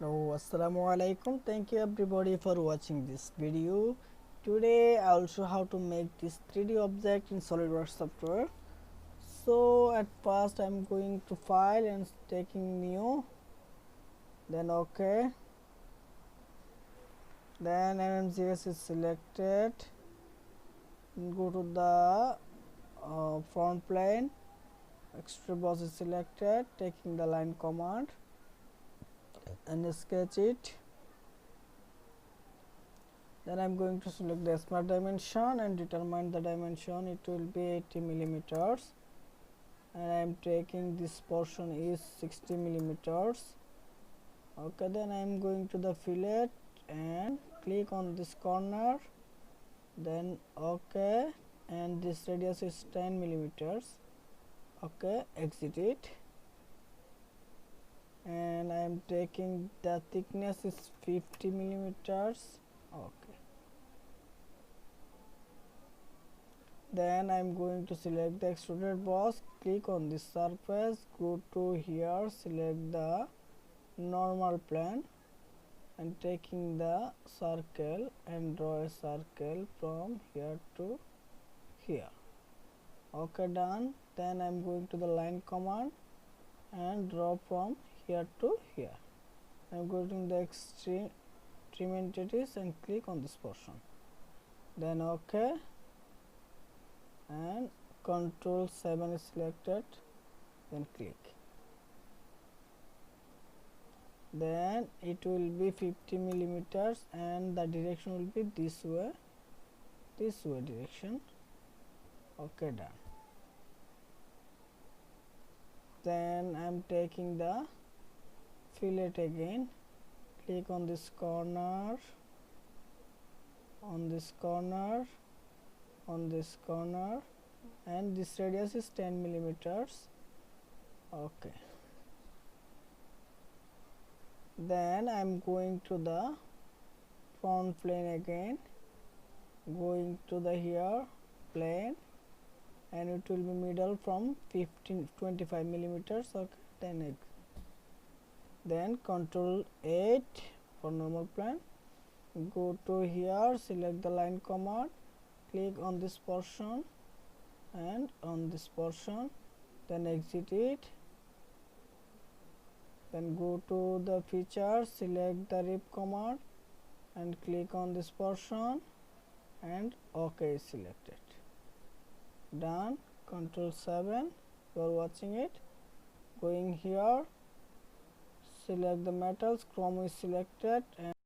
Assalamu alaikum. Thank you everybody for watching this video. Today I will show how to make this 3D object in Solidworks software. So at first I am going to file and taking new, then OK, then MMGS is selected, go to the front plane, Extruded Boss is selected, taking the line command and sketch it. Then I am going to select the smart dimension and determine the dimension. It will be 80 millimeters, and I am taking this portion is 60 millimeters. Okay, then I am going to the fillet and click on this corner, then OK, and this radius is 10 millimeters. Okay, exit it, and I am taking the thickness is 50 millimeters. Okay, then I am going to select the Extruded Boss, click on this surface, go to here, select the normal plane and taking the circle and draw a circle from here to here. Okay, done. Then I am going to the line command and draw from here to here. I am going to the extreme entities and click on this portion, then OK, and Control 7 is selected, then click, then it will be 50 millimeters and the direction will be this way direction. OK, done. Then I am taking the fillet again, click on this corner, on this corner, on this corner, and this radius is 10 millimeters. OK, then I am going to the front plane again, going to the here plane, and it will be middle from 25 millimeters. Okay, then Control 8 for normal plane, go to here, select the line command, click on this portion and on this portion, then exit it, then go to the feature, select the rip command and click on this portion and OK is selected. Done. Control 7, you are watching it, going here, select the metals, chrome is selected and